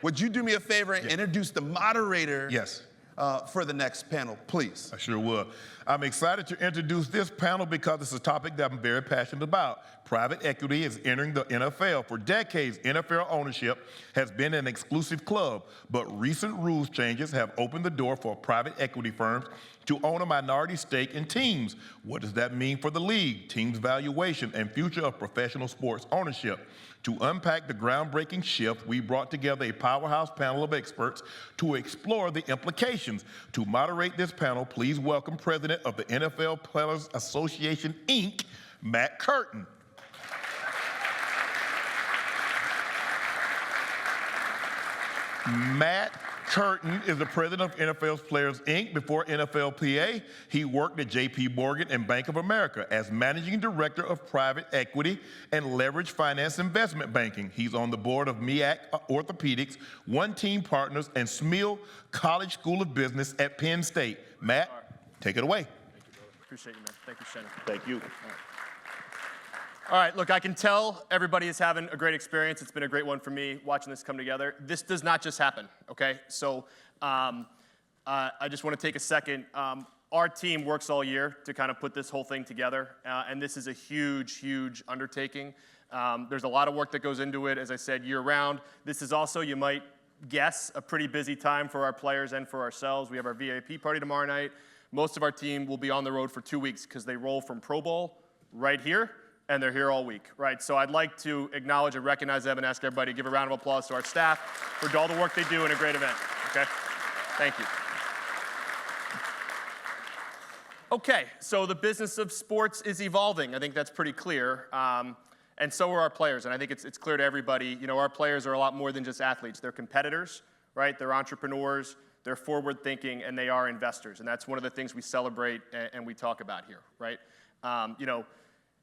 would you do me a favor and introduce the moderator Yes. For the next panel, please? I sure will. I'm excited to introduce this panel because it's a topic that I'm very passionate about. Private equity is entering the NFL. For decades, NFL ownership has been an exclusive club, but recent rules changes have opened the door for private equity firms to own a minority stake in teams. What does that mean for the league, teams' valuation, and future of professional sports ownership? To unpack the groundbreaking shift, we brought together a powerhouse panel of experts to explore the implications. To moderate this panel, please welcome President of the NFL Players Association, Inc., Matt Curtin. Matt Curtin is the president of NFL Players, Inc. Before NFLPA, he worked at JP Morgan and Bank of America as managing director of private equity and leverage finance investment banking. He's on the board of MEAC Orthopedics, One Team Partners, and Smeal College School of Business at Penn State. Matt, take it away. Thank you, brother. Appreciate you, man. Thank you, Shannon. Thank you. All right, look, I can tell everybody is having a great experience. It's been a great one for me watching this come together. This does not just happen, okay? So I just want to take a second. Our team works all year to kind of put this whole thing together, and this is a huge, huge undertaking. There's a lot of work that goes into it, as I said, year-round. This is also, you might guess, a pretty busy time for our players and for ourselves. We have our VIP party tomorrow night. Most of our team will be on the road for 2 weeks because they roll from Pro Bowl right here, and they're here all week, right? So I'd like to acknowledge and recognize them and ask everybody to give a round of applause to our staff for all the work they do in a great event, okay? Thank you. Okay, so the business of sports is evolving. I think that's pretty clear. And so are our players, and I think it's clear to everybody, you know, our players are a lot more than just athletes. They're competitors, right? They're entrepreneurs, they're forward-thinking, and they are investors. And that's one of the things we celebrate and we talk about here, right? You know,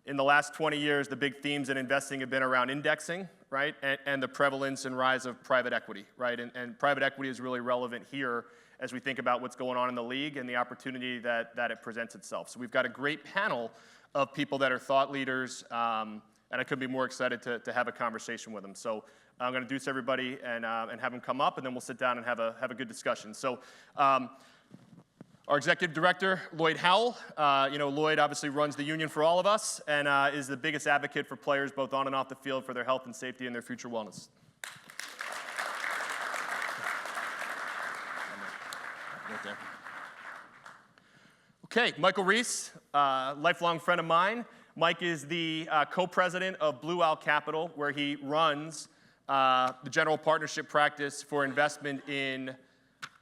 in the last 20 years, the big themes in investing have been around indexing, right? And the prevalence and rise of private equity, right? And private equity is really relevant here as we think about what's going on in the league and the opportunity that it presents itself. So we've got a great panel of people that are thought leaders, and I couldn't be more excited to have a conversation with them. So I'm going to introduce everybody and have them come up, and then we'll sit down and have a good discussion. So our executive director, Lloyd Howell. You know, Lloyd obviously runs the union for all of us and is the biggest advocate for players both on and off the field for their health and safety and their future wellness. Right there. Okay, Michael Reese, lifelong friend of mine. Mike is the co-president of Blue Owl Capital, where he runs the general partnership practice for investment in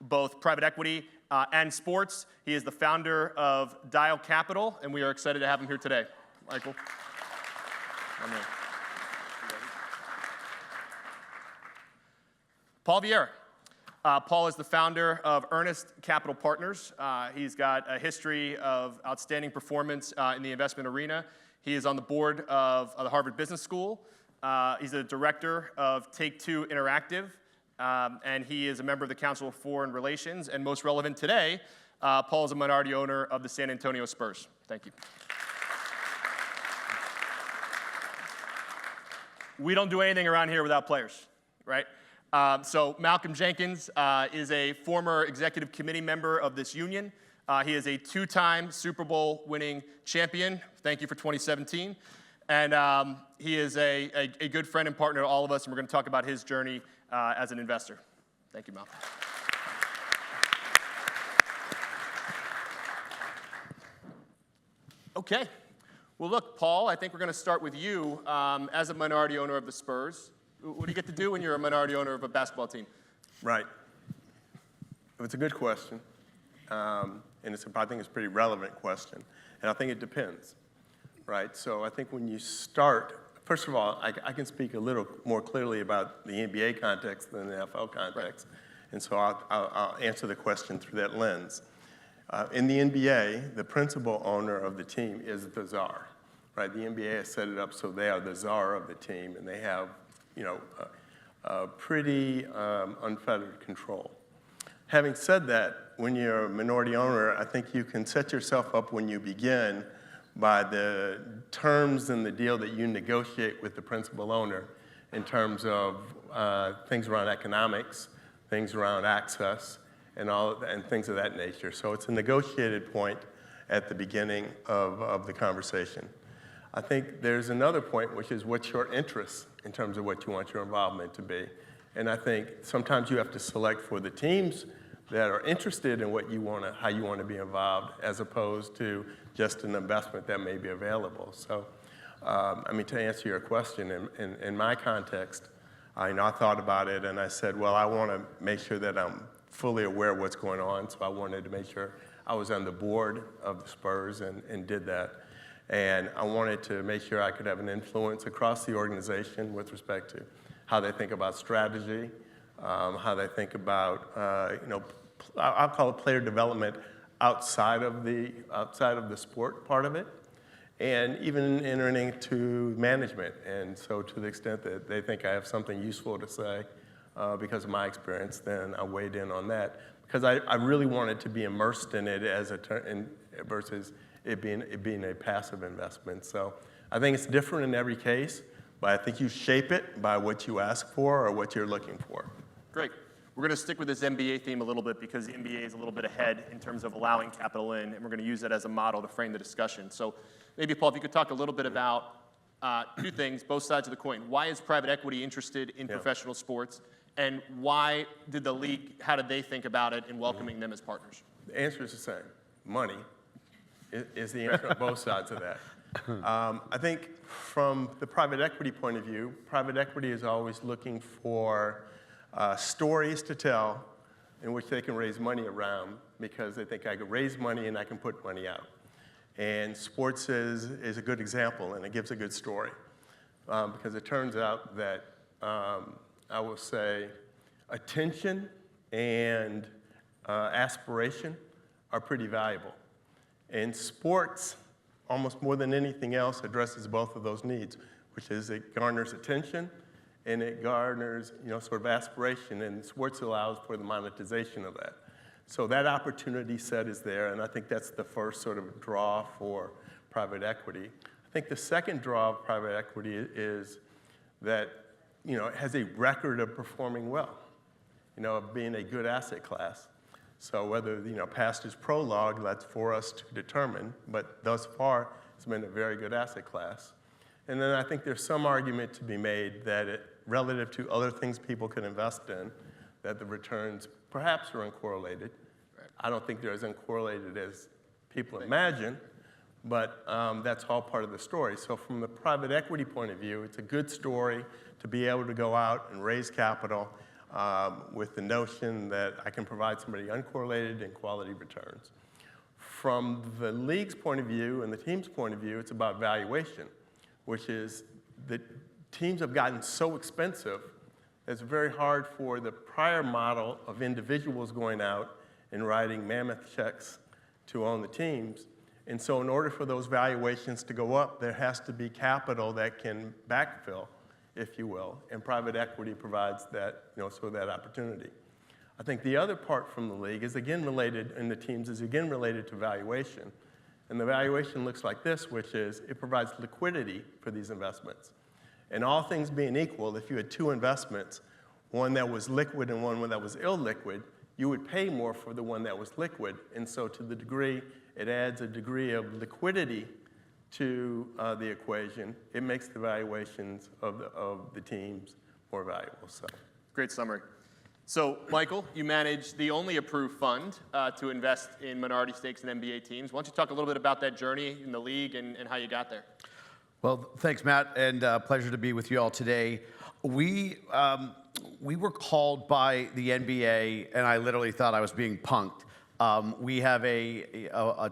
both private equity and sports. He is the founder of Dial Capital, and we are excited to have him here today. Michael. Paul Vieira. Paul is the founder of Earnest Capital Partners. He's got a history of outstanding performance in the investment arena. He is on the board of the Harvard Business School. He's the director of Take-Two Interactive. And he is a member of the Council of Foreign Relations, and most relevant today, Paul is a minority owner of the San Antonio Spurs. Thank you. We don't do anything around here without players, right? So Malcolm Jenkins is a former executive committee member of this union. He is a two-time Super Bowl winning champion. Thank you for 2017. And he is a good friend and partner to all of us, and we're going to talk about his journey as an investor. Thank you, Malcolm. Okay. Well, look, Paul, I think we're going to start with you as a minority owner of the Spurs. What do you get to do when you're a minority owner of a basketball team? Right. It's a good question, and I think it's a pretty relevant question, and I think it depends, right? So I think when you start, first of all, I can speak a little more clearly about the NBA context than the NFL context, right. And so I'll answer the question through that lens. In the NBA, the principal owner of the team is the czar, right? The NBA has set it up so they are the czar of the team, and they have, you know, pretty unfettered control. Having said that, when you're a minority owner, I think you can set yourself up when you begin by the terms in the deal that you negotiate with the principal owner in terms of things around economics, things around access, and things of that nature. So it's a negotiated point at the beginning of the conversation. I think there's another point, which is what's your interest in terms of what you want your involvement to be. And I think sometimes you have to select for the teams that are interested in how you want to be involved, as opposed to just an investment that may be available. So, I mean, to answer your question, in my context, I thought about it and I said, well, I want to make sure that I'm fully aware of what's going on. So I wanted to make sure I was on the board of the Spurs and did that. And I wanted to make sure I could have an influence across the organization with respect to how they think about strategy, how they think about, I'll call it player development outside of the sport part of it, and even entering into management. And so to the extent that they think I have something useful to say because of my experience, then I weighed in on that. Because I really wanted to be immersed in it versus it being a passive investment. So I think it's different in every case, but I think you shape it by what you ask for or what you're looking for. Great. We're going to stick with this NBA theme a little bit because the NBA is a little bit ahead in terms of allowing capital in, and we're going to use that as a model to frame the discussion. So maybe, Paul, if you could talk a little bit about two things, both sides of the coin. Why is private equity interested in professional sports, and why did the league, how did they think about it in welcoming them as partners? The answer is the same. Money is the answer on both sides of that. I think from the private equity point of view, private equity is always looking for stories to tell in which they can raise money around because they think I can raise money and I can put money out. And sports is a good example, and it gives a good story because it turns out that I will say attention and aspiration are pretty valuable. And sports, almost more than anything else, addresses both of those needs, which is it garners attention and it garners, sort of aspiration, and sports allows for the monetization of that. So that opportunity set is there, and I think that's the first sort of draw for private equity. I think the second draw of private equity is that, it has a record of performing well, of being a good asset class. So whether, past is prologue, that's for us to determine, but thus far, it's been a very good asset class. And then I think there's some argument to be made that relative to other things people can invest in, that the returns perhaps are uncorrelated. Right. I don't think they're as uncorrelated as people imagine, but that's all part of the story. So from the private equity point of view, it's a good story to be able to go out and raise capital with the notion that I can provide somebody uncorrelated and quality returns. From the league's point of view and the team's point of view, it's about valuation, which is that teams have gotten so expensive, it's very hard for the prior model of individuals going out and writing mammoth checks to own the teams. And so in order for those valuations to go up, there has to be capital that can backfill, if you will, and private equity provides that, sort of that opportunity. I think the other part from the league is again related, and the teams is again related to valuation. And the valuation looks like this, which is it provides liquidity for these investments. And all things being equal, if you had two investments, one that was liquid and one that was illiquid, you would pay more for the one that was liquid. And so to the degree it adds a degree of liquidity to the equation, it makes the valuations of the teams more valuable. So, great summary. So, Michael, you manage the only approved fund to invest in minority stakes in NBA teams. Why don't you talk a little bit about that journey in the league and how you got there? Well, thanks, Matt, and pleasure to be with you all today. We were called by the NBA, and I literally thought I was being punked. We have a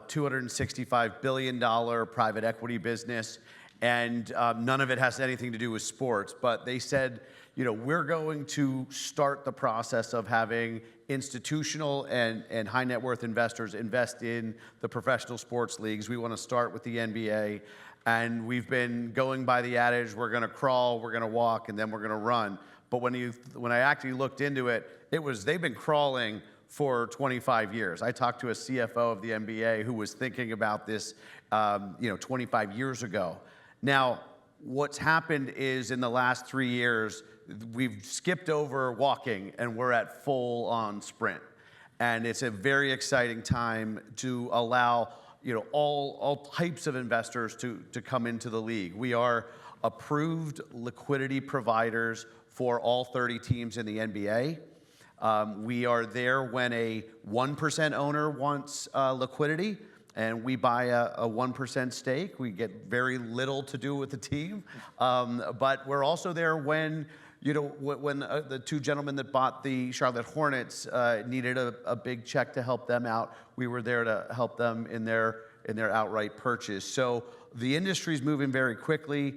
$265 billion private equity business, and none of it has anything to do with sports. But they said, we're going to start the process of having institutional and high net worth investors invest in the professional sports leagues. We want to start with the NBA. And we've been going by the adage, we're going to crawl, we're going to walk, and then we're going to run. But when I actually looked into it, they've been crawling for 25 years. I talked to a CFO of the NBA who was thinking about this, 25 years ago. Now, what's happened is in the last 3 years, we've skipped over walking and we're at full on sprint. And it's a very exciting time to allow all types of investors to come into the league. We are approved liquidity providers for all 30 teams in the NBA. We are there when a 1% owner wants liquidity, and we buy a 1% stake. We get very little to do with the team, but we're also there when the two gentlemen that bought the Charlotte Hornets needed a big check to help them out. We were there to help them in their outright purchase. So the industry's moving very quickly.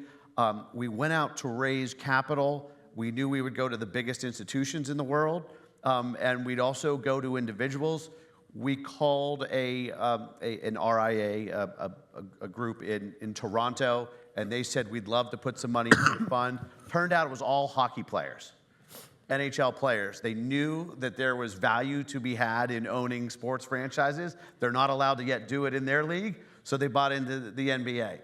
We went out to raise capital. We knew we would go to the biggest institutions in the world, and we'd also go to individuals. We called an RIA, a group in Toronto, and they said we'd love to put some money into the fund. Turned out it was all hockey players, NHL players. They knew that there was value to be had in owning sports franchises. They're not allowed to yet do it in their league, so they bought into the NBA.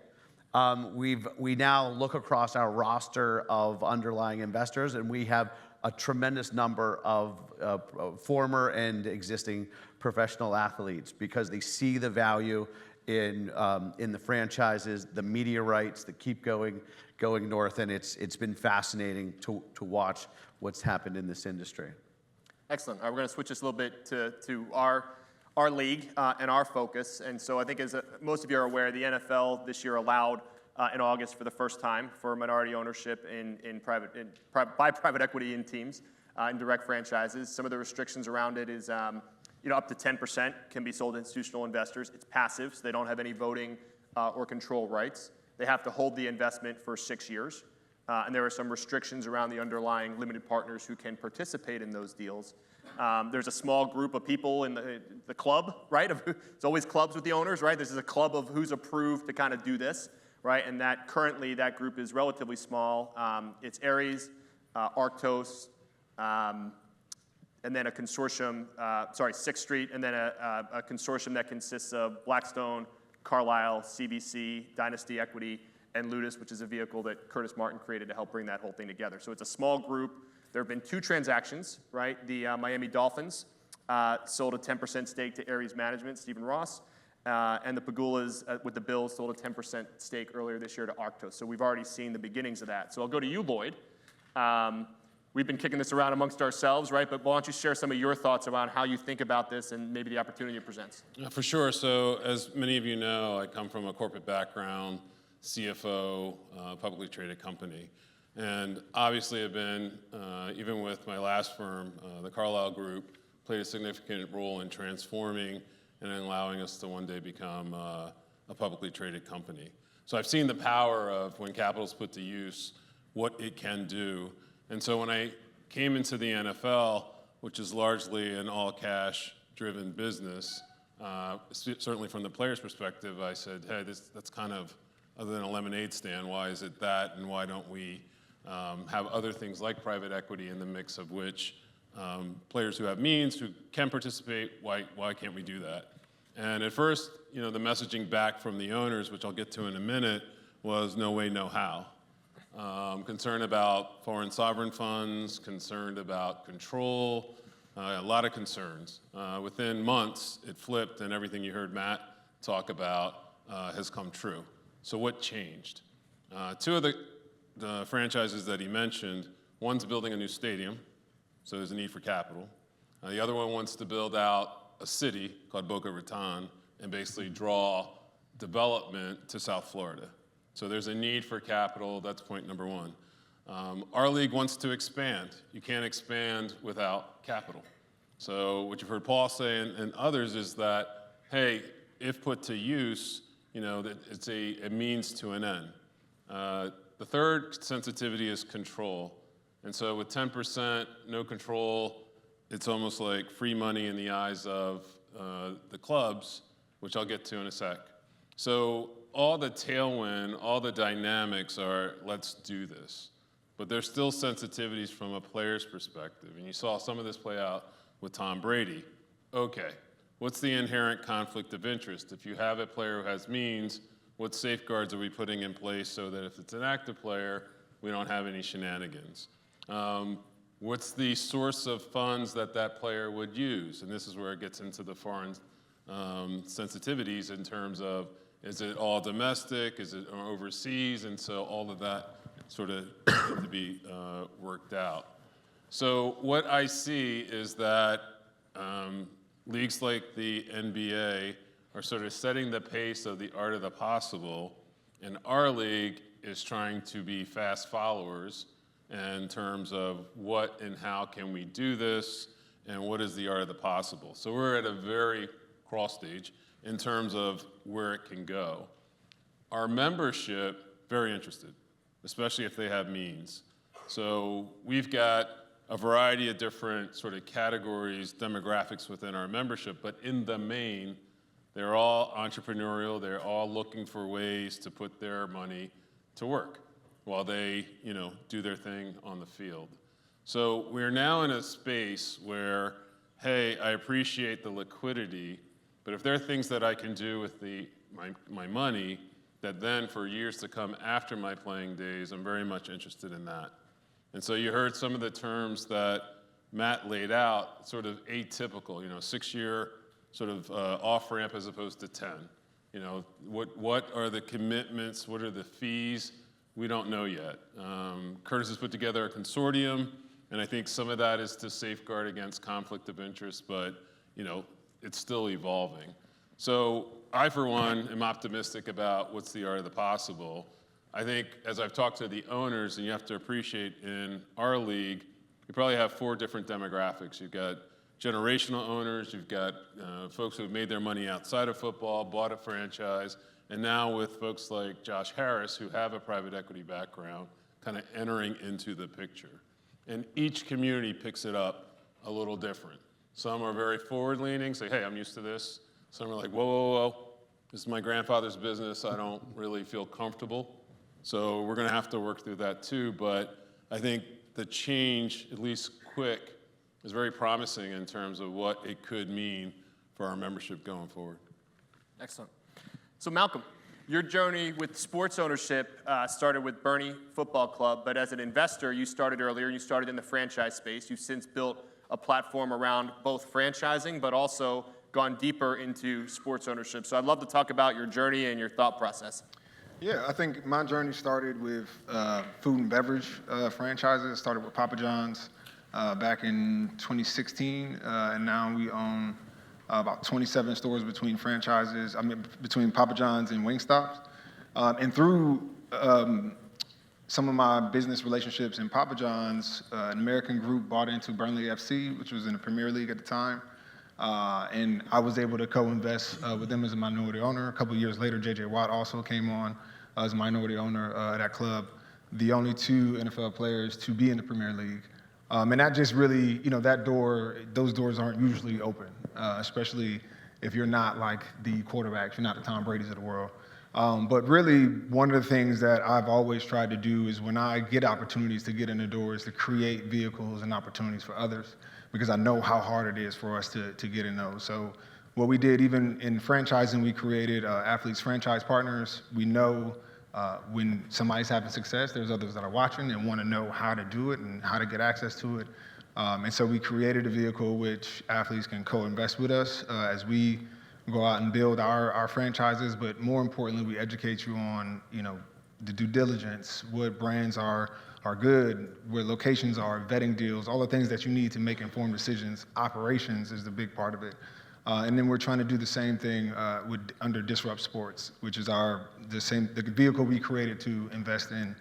We now look across our roster of underlying investors, and we have a tremendous number of former and existing professional athletes because they see the value in the franchises, the media rights that keep going north, and it's been fascinating to watch what's happened in this industry. Excellent. All right, we're going to switch this a little bit to our league and our focus. And so I think as most of you are aware, the NFL this year allowed in August for the first time for minority ownership by private equity in teams in direct franchises. Some of the restrictions around it is up to 10% can be sold to institutional investors. It's passive, so they don't have any voting or control rights. They have to hold the investment for 6 years. And there are some restrictions around the underlying limited partners who can participate in those deals. There's a small group of people in the club, right? It's always clubs with the owners, right? This is a club of who's approved to kind of do this, right? And currently that group is relatively small. It's Ares, Arctos, and then a consortium, Sixth Street, and then a consortium that consists of Blackstone, Carlyle, CVC, Dynasty Equity, and Ludus, which is a vehicle that Curtis Martin created to help bring that whole thing together. So it's a small group. There have been 2 transactions, right? The Miami Dolphins sold a 10% stake to Ares Management, Stephen Ross, and the Pagulas with the Bills sold a 10% stake earlier this year to Arctos. So we've already seen the beginnings of that. So I'll go to you, Lloyd. We've been kicking this around amongst ourselves, right? But why don't you share some of your thoughts around how you think about this and maybe the opportunity it presents? For sure. So as many of you know, I come from a corporate background, CFO, publicly traded company. And obviously I've been, even with my last firm, the Carlyle Group, played a significant role in transforming and allowing us to one day become a publicly traded company. So I've seen the power of when capital is put to use, what it can do. And so when I came into the NFL, which is largely an all-cash driven business, certainly from the player's perspective, I said, hey, that's kind of, other than a lemonade stand, why is it that, and why don't we have other things like private equity in the mix of which players who have means, who can participate, why can't we do that? And at first, the messaging back from the owners, which I'll get to in a minute, was no way, no how. Concerned about foreign sovereign funds, concerned about control, a lot of concerns. Within months, it flipped, and everything you heard Matt talk about has come true. So what changed? 2 of the franchises that he mentioned, one's building a new stadium, so there's a need for capital. The other one wants to build out a city called Boca Raton and basically draw development to South Florida. So there's a need for capital. That's point number 1. Our league wants to expand. You can't expand without capital. So what you've heard Paul say and others is that, hey, if put to use, that it's a means to an end. The third sensitivity is control. And so with 10%, no control, it's almost like free money in the eyes of the clubs, which I'll get to in a sec. So all the tailwind, all the dynamics are, let's do this. But there's still sensitivities from a player's perspective. And you saw some of this play out with Tom Brady. Okay, what's the inherent conflict of interest? If you have a player who has means, what safeguards are we putting in place so that if it's an active player, we don't have any shenanigans? What's the source of funds that that player would use? And this is where it gets into the foreign sensitivities in terms of, is it all domestic, is it overseas? And so all of that sort of needs to be worked out. So what I see is that leagues like the NBA are sort of setting the pace of the art of the possible, and our league is trying to be fast followers in terms of what and how can we do this, and what is the art of the possible. So we're at a very cross stage in terms of where it can go. Our membership, very interested, especially if they have means. So we've got a variety of different sort of categories, demographics within our membership, but in the main, they're all entrepreneurial. They're all looking for ways to put their money to work while they, do their thing on the field. So we're now in a space where, hey, I appreciate the liquidity, but if there are things that I can do with my money that then for years to come after my playing days, I'm very much interested in that. And so you heard some of the terms that Matt laid out, sort of atypical, 6-year sort of off-ramp as opposed to 10. What are the commitments? What are the fees? We don't know yet. Curtis has put together a consortium, and I think some of that is to safeguard against conflict of interest, but it's still evolving. So I, for one, am optimistic about what's the art of the possible. I think as I've talked to the owners, and you have to appreciate in our league, you probably have 4 different demographics. You've got generational owners, you've got folks who have made their money outside of football, bought a franchise, and now with folks like Josh Harris, who have a private equity background, kind of entering into the picture. And each community picks it up a little different. Some are very forward-leaning, say, hey, I'm used to this. Some are like, whoa, whoa, whoa, this is my grandfather's business. I don't really feel comfortable. So we're going to have to work through that too. But I think the change, at least quick, is very promising in terms of what it could mean for our membership going forward. Excellent. So Malcolm, your journey with sports ownership started with Bernie Football Club, but as an investor, you started earlier, you started in the franchise space. You've since built a platform around both franchising, but also gone deeper into sports ownership. So I'd love to talk about your journey and your thought process. Yeah, I think my journey started with food and beverage franchises. It started with Papa John's back in 2016, and now we own about 27 stores between franchises, between Papa John's and Wingstops. And through some of my business relationships in Papa John's, an American group bought into Burnley FC, which was in the Premier League at the time. And I was able to co-invest with them as a minority owner. A couple of years later, J.J. Watt also came on as a minority owner at that club, the only 2 NFL players to be in the Premier League. And that just really, those doors aren't usually open, especially if you're not like the quarterback, if you're not the Tom Brady's of the world. But really, one of the things that I've always tried to do is when I get opportunities to get in the door is to create vehicles and opportunities for others, because I know how hard it is for us to get in those. So what we did, even in franchising, we created athletes franchise partners. We know when somebody's having success, there's others that are watching and want to know how to do it and how to get access to it. And so we created a vehicle which athletes can co-invest with us as we go out and build our franchises. But more importantly, we educate you on, the due diligence, what brands are good, where locations are, vetting deals, all the things that you need to make informed decisions. Operations is the big part of it. And then we're trying to do the same thing under Disrupt Sports, which is the vehicle we created to invest in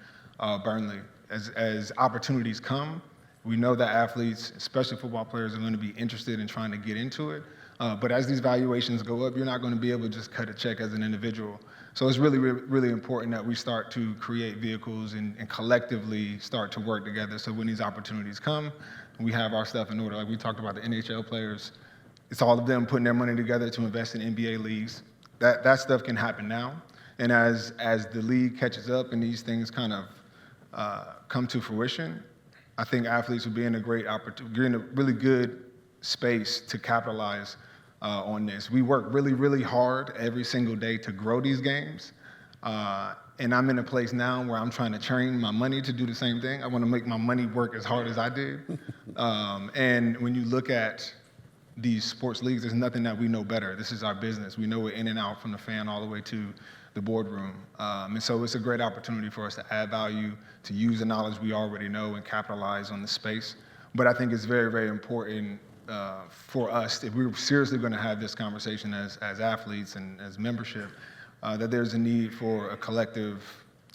Burnley. As opportunities come, we know that athletes, especially football players, are going to be interested in trying to get into it. But as these valuations go up, you're not going to be able to just cut a check as an individual. So it's really, really, really important that we start to create vehicles and collectively start to work together. So when these opportunities come, we have our stuff in order. Like we talked about the NHL players, it's all of them putting their money together to invest in NBA leagues. That stuff can happen now. And as the league catches up and these things kind of come to fruition, I think athletes will be in a great opportunity, you're in a really good space to capitalize on this. We work really, really hard every single day to grow these games, And I'm in a place now where I'm trying to train my money to do the same thing. I want to make my money work as hard as I did. And when you look at these sports leagues, there's nothing that we know better. This is our business. We know it in and out, from the fan all the way to the boardroom. And so it's a great opportunity for us to add value, to use the knowledge we already know and capitalize on the space. But I think it's very, very important for us, if we're seriously going to have this conversation as athletes and as membership, that there's a need for a collective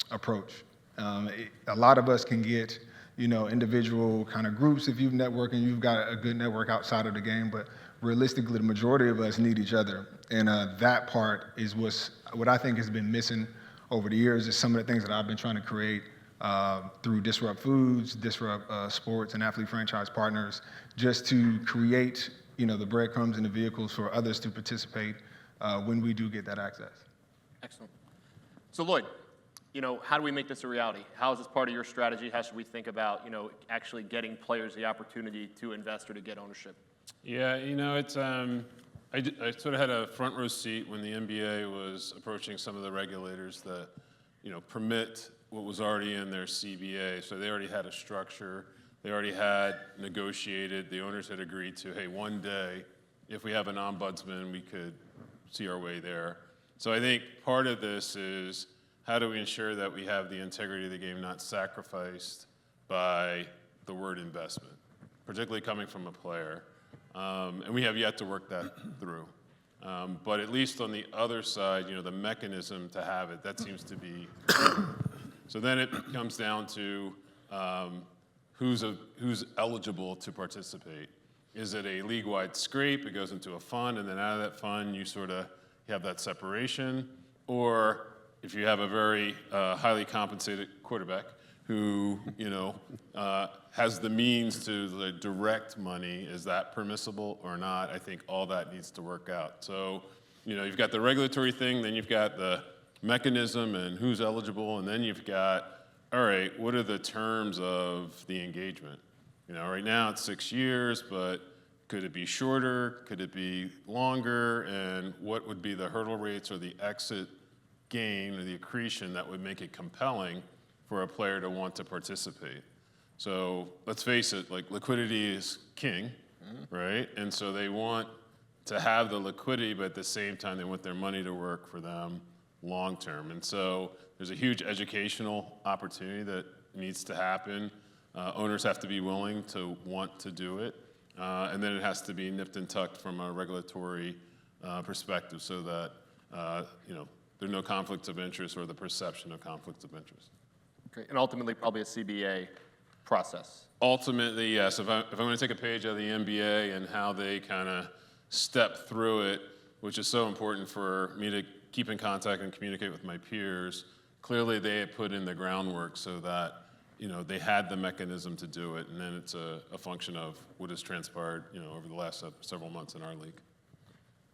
approach. A lot of us can get, individual kind of groups. If you've networked and you've got a good network outside of the game, but realistically, the majority of us need each other. And that part is what I think has been missing over the years, is some of the things that I've been trying to create through Disrupt Foods, Disrupt Sports, and Athlete Franchise Partners, just to create, the breadcrumbs and the vehicles for others to participate when we do get that access. Excellent. So Lloyd, how do we make this a reality? How is this part of your strategy? How should we think about, actually getting players the opportunity to invest or to get ownership? Yeah, it's I sort of had a front row seat when the NBA was approaching some of the regulators that, permit what was already in their CBA. So they already had a structure. They already had negotiated. The owners had agreed to, hey, one day, if we have an ombudsman, we could see our way there. So I think part of this is, how do we ensure that we have the integrity of the game not sacrificed by the word investment, particularly coming from a player? And we have yet to work that through. But at least on the other side, the mechanism to have it, that seems to be. So then it comes down to who's eligible to participate. Is it a league-wide scrape? It goes into a fund, and then out of that fund, you sort of have that separation. Or if you have a very highly compensated quarterback who, has the means to direct money, is that permissible or not? I think all that needs to work out. So, you've got the regulatory thing, then you've got the mechanism and who's eligible, and then you've got, all right, what are the terms of the engagement? Right now it's 6 years, but could it be shorter? Could it be longer? And what would be the hurdle rates or the exit gain or the accretion that would make it compelling for a player to want to participate? So let's face it, liquidity is king, right? And so they want to have the liquidity, but at the same time, they want their money to work for them long term. And so there's a huge educational opportunity that needs to happen. Owners have to be willing to want to do it. And then it has to be nipped and tucked from a regulatory perspective, so that there are no conflicts of interest or the perception of conflicts of interest. Okay. And ultimately, probably a CBA process. Ultimately, yes. If I'm going to take a page out of the NBA and how they kind of step through it, which is so important for me to keep in contact and communicate with my peers, clearly they had put in the groundwork so that they had the mechanism to do it, and then it's a function of what has transpired over the last several months in our league.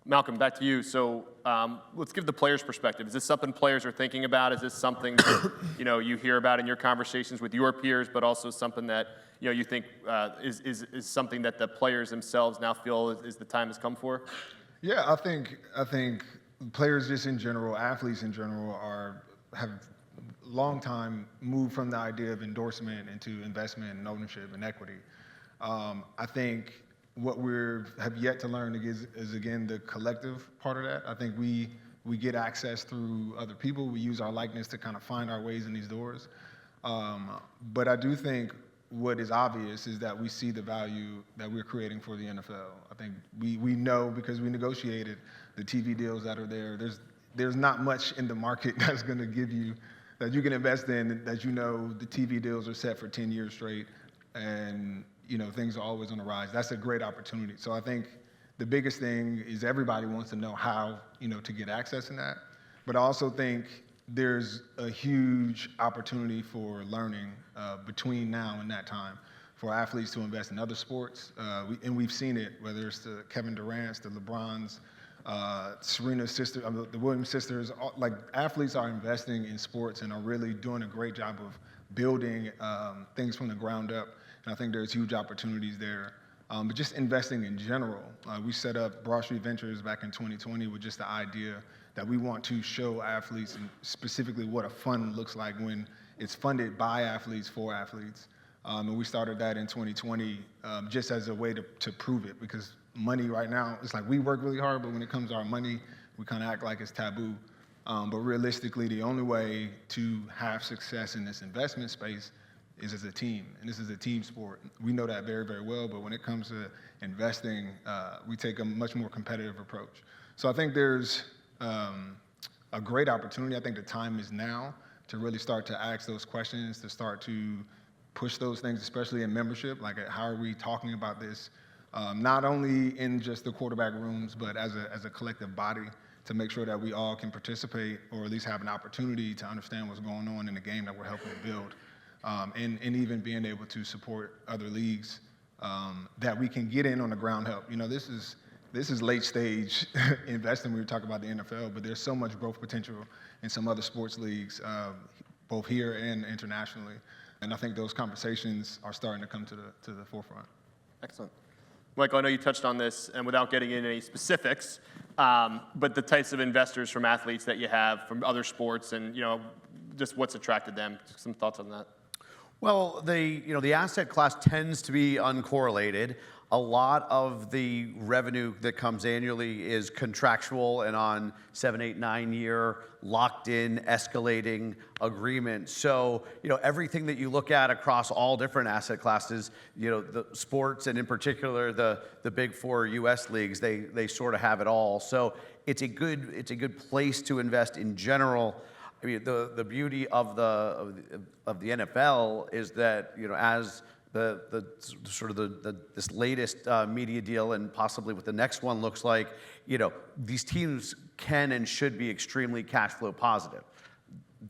Malcolm, back to you. So let's give the players' perspective. Is this something players are thinking about? Is this something that, you hear about in your conversations with your peers, but also something that you think is something that the players themselves now feel is the time has come for? Yeah, I think players just in general, athletes in general, have long time moved from the idea of endorsement into investment and ownership and equity. I think what we have yet to learn is again the collective part of that. I think we get access through other people. We use our likeness to kind of find our ways in these doors. But I do think what is obvious is that we see the value that we're creating for the NFL. I think we know, because we negotiated the TV deals that are there. There's not much in the market that's going to give you that you can invest in, that the TV deals are set for 10 years straight, and things are always on the rise. That's a great opportunity. So I think the biggest thing is everybody wants to know how to get access in that. But I also think there's a huge opportunity for learning between now and that time for athletes to invest in other sports. And we've seen it, whether it's the Kevin Durant's, the LeBron's, Serena's sister, the Williams sisters. Athletes are investing in sports and are really doing a great job of building things from the ground up. And I think there's huge opportunities there but just investing in general. We set up Broad Street Ventures back in 2020 with just the idea that we want to show athletes, and specifically what a fund looks like when it's funded by athletes for athletes. And we started that in 2020 just as a way to prove it, because money right now, it's like we work really hard, but when it comes to our money, we kind of act like it's taboo. But realistically, the only way to have success in this investment space is as a team, and this is a team sport. We know that very, very well, but when it comes to investing, we take a much more competitive approach. So I think there's a great opportunity. I think the time is now to really start to ask those questions, to start to push those things, especially in membership, like how are we talking about this, not only in just the quarterback rooms, but as a collective body, to make sure that we all can participate or at least have an opportunity to understand what's going on in the game that we're helping to build. And even being able to support other leagues that we can get in on the ground help. You know, this is late stage investing when we talk about the NFL, but there's so much growth potential in some other sports leagues, both here and internationally. And I think those conversations are starting to come to the forefront. Excellent. Michael, I know you touched on this, and without getting into any specifics, but the types of investors from athletes that you have from other sports, and just what's attracted them. Some thoughts on that? Well, the asset class tends to be uncorrelated. A lot of the revenue that comes annually is contractual and on 7, 8, 9-year locked in, escalating agreements. So, everything that you look at across all different asset classes, the sports and in particular the big 4 U.S. leagues, they sort of have it all. So it's a good place to invest in general. I mean, the beauty of the NFL is that, as this latest media deal and possibly what the next one looks like, these teams can and should be extremely cash flow positive.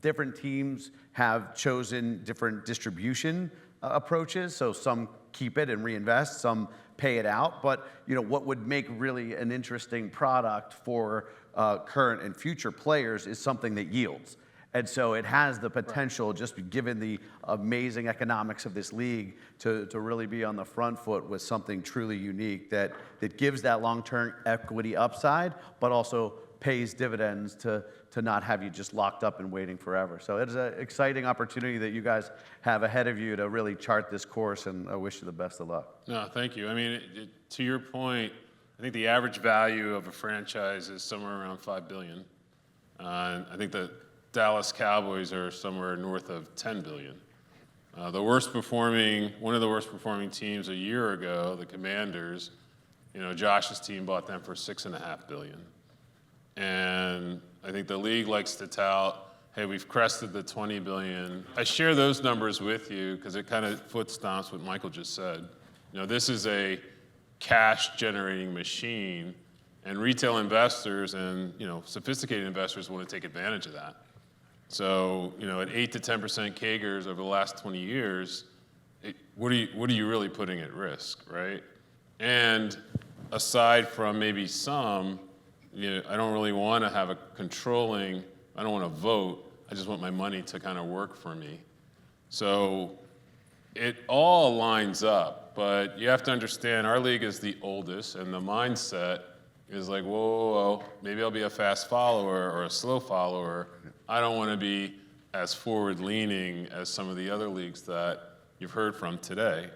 Different teams have chosen different distribution approaches, so some keep it and reinvest, some pay it out. But what would make really an interesting product for current and future players is something that yields. And so it has the potential, just given the amazing economics of this league, to really be on the front foot with something truly unique that gives that long-term equity upside, but also pays dividends to not have you just locked up and waiting forever. So it is an exciting opportunity that you guys have ahead of you to really chart this course, and I wish you the best of luck. No, thank you. I mean, to your point, I think the average value of a franchise is somewhere around $5 billion. I think that Dallas Cowboys are somewhere north of $10 billion. One of the worst performing teams a year ago, the Commanders, Josh's team bought them for $6.5 billion. And I think the league likes to tout, hey, we've crested the $20 billion. I share those numbers with you because it kind of foot stomps what Michael just said. This is a cash generating machine, and retail investors and sophisticated investors want to take advantage of that. So, at 8 to 10% CAGRs over the last 20 years, what are you really putting at risk, right? And aside from maybe some, I don't really want to have I don't want to vote. I just want my money to kind of work for me. So it all lines up, but you have to understand our league is the oldest, and the mindset is like, whoa, maybe I'll be a fast follower or a slow follower. I don't want to be as forward-leaning as some of the other leagues that you've heard from today.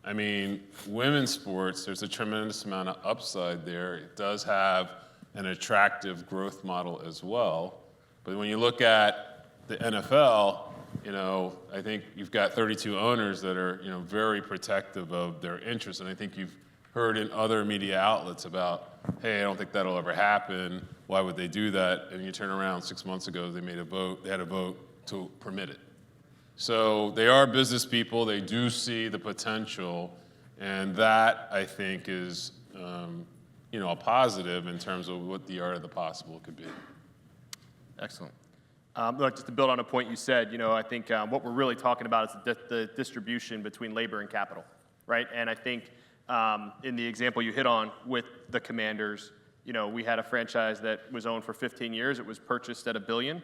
I mean, women's sports, there's a tremendous amount of upside there. It does have an attractive growth model as well. But when you look at the NFL, I think you've got 32 owners that are, very protective of their interests. And I think you've heard in other media outlets about, hey, I don't think that'll ever happen. Why would they do that? And you turn around 6 months ago, they had a vote to permit it. So they are business people. They do see the potential. And that, I think, is, a positive in terms of what the art of the possible could be. Excellent. Look, just to build on a point you said, I think what we're really talking about is the distribution between labor and capital, right? And I think in the example you hit on with the Commanders, we had a franchise that was owned for 15 years. It was purchased at $1 billion,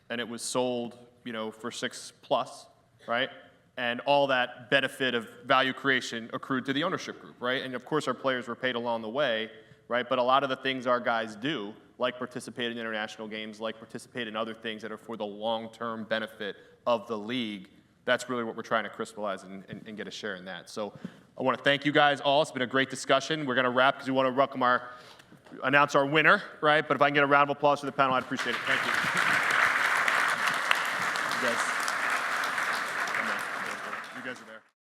and it was sold, for $6+, right? And all that benefit of value creation accrued to the ownership group, right? And of course, our players were paid along the way, right? But a lot of the things our guys do, like participate in international games, like participate in other things that are for the long-term benefit of the league, that's really what we're trying to crystallize and get a share in that. So I want to thank you guys all. It's been a great discussion. We're going to wrap because we want to announce our winner, right? But if I can get a round of applause for the panel, I'd appreciate it. Thank you. You guys are there.